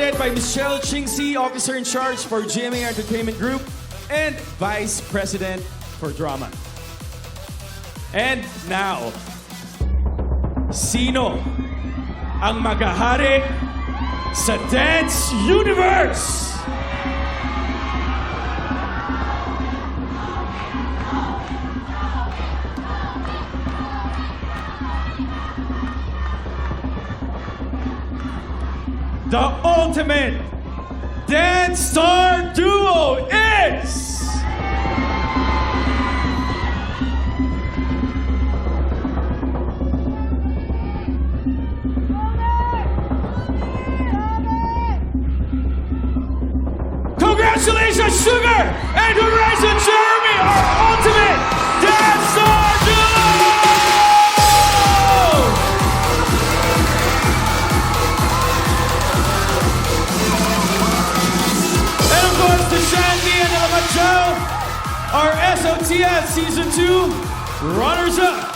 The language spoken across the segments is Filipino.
supported by Michelle Chingsi, Officer in Charge for GMA Entertainment Group and Vice President for Drama. And now, sino ang maghahari sa Dance Universe? The ultimate dance star duo is... Congratulations, Sugar and Horizon Jeremy, our ultimate dance star duo! And of course, the Shanti and Alamadjo, our SOTS Season 2 runners-up.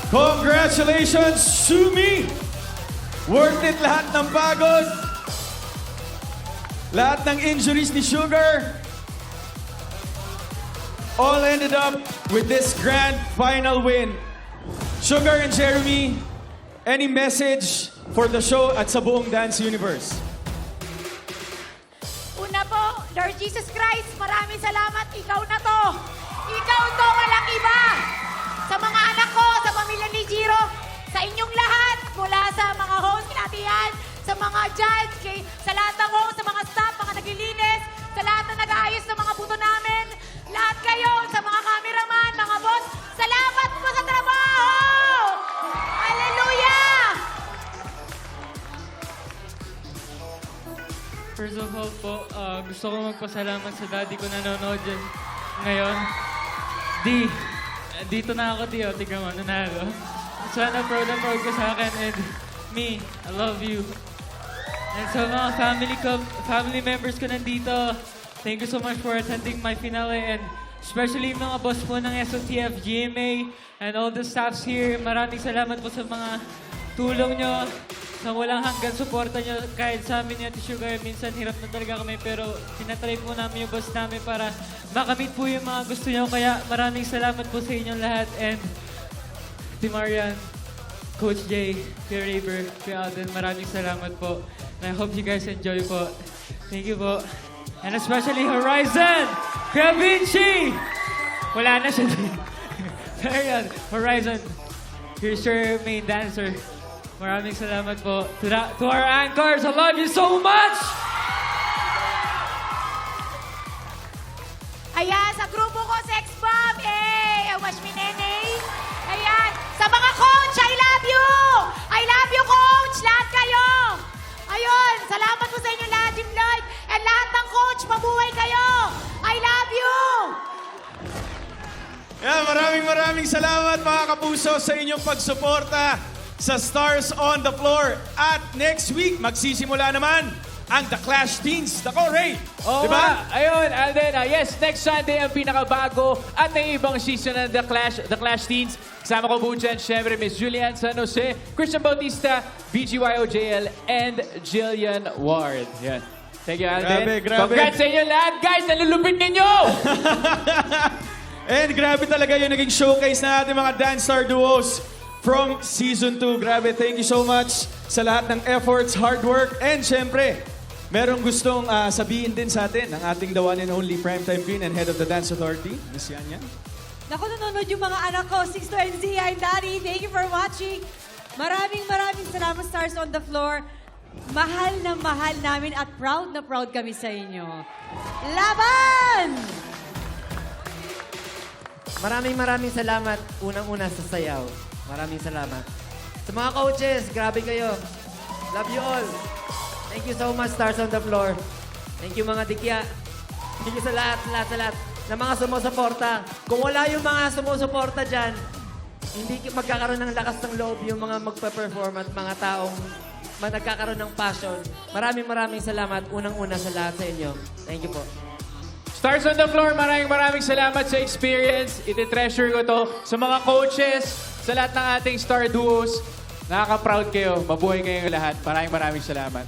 Congratulations, Sumi! Worth it lahat ng pagod. Lahat ng injuries ni Sugar. All ended up with this grand final win. Sugar and Jeremy, any message for the show at sa buong Dance Universe? Una po, Lord Jesus Christ, maraming salamat. Ikaw na to. Ikaw to, walang iba. Sa mga anak ko, sa pamilya ni Jiro, sa inyong lahat, mula sa mga host natin yan, sa mga judge, sa lahat ng host, sa mga staff, mga naglilinis, sa lahat na nag-aayos ng mga buto namin, lahat kayo, sa mga cameraman, mga boss, salamat po sa trabaho! Hallelujah! First of all po, gusto ko magpasalamat sa daddy ko nanonood dyan ngayon. Dito na ako, Di. O, tignan mo, nanalo. Sana proud na proud ka sa akin. And me, I love you. And sa mga family members ko nandito, thank you so much for attending my finale. And especially mga boss po ng SOTF, GMA, and all the staffs here. Maraming salamat po sa mga tulong nyo, sa walang hanggan suporta nyo. Kahit sa amin yung Sugar, minsan hirap na talaga kami, pero tinatry po namin yung boss namin para makamit po yung mga gusto nyo. Kaya maraming salamat po sa inyong lahat. And Team Marian, Coach Jay, Kuya Raver, Kuya Alden, maraming salamat po. And I hope you guys enjoy po. Thank you po. And especially Horizon, Kuya Vinci! Wala na siya din. Pero yan, Horizon, here's your main dancer. Maraming salamat po. To our anchors, I love you so much! Ayan, sa grupo ko, Sex Bomb, wash me nene. Ayan, sa mga coach, I love you! I love you, coach! Lahat kayo! Ayun, salamat po sa inyo lahat, Team Lloyd. And lahat ng coach, mabuhay kayo! I love you! Yeah, maraming salamat mga kapuso sa inyong pagsuporta sa Stars on the Floor. At next week, magsisimula naman ang The Clash Teens. Dako, Ray! Oo diba? nga. Ayun, Alden. Yes, next Sunday ang pinakabago at may ibang season ng The Clash Teens. Kasama ko po dyan, syempre, Miss Julian San Jose, Christian Bautista, BGYOJL, and Jillian Ward. Yan. Thank you, Alden. Grabe. Congrats sa inyo lahat, guys! Nalulupit ninyo! And grabe talaga yung naging showcase na ating mga Dance Star Duos from Season 2. Grabe, thank you so much sa lahat ng efforts, hard work, and syempre, merong gustong sabihin din sa atin ng ating the one and only Primetime Queen and Head of the Dance Authority, Miss Yanya. Naku, nanonood yung mga anak ko, Sixto and Zia and Daddy. Thank you for watching. Maraming salamat, Stars on the Floor. Mahal na mahal namin at proud na proud kami sa inyo. Laban! Maraming salamat unang-una sa sayaw. Maraming salamat. Sa mga coaches, grabe kayo. Love you all. Thank you so much, Stars on the Floor. Thank you mga dikya. Thank you sa lahat na mga sumusuporta. Kung wala yung mga sumusuporta dyan, hindi magkakaroon ng lakas ng loob yung mga magpa-perform at mga taong nagkakaroon ng passion. Maraming salamat. Unang-una sa lahat sa inyo. Thank you po. Stars on the Floor, maraming salamat sa experience. Iti-treasure ko to. Sa mga coaches, sa lahat ng ating star duos, nakaka-proud kayo. Mabuhay kayong lahat. Maraming salamat.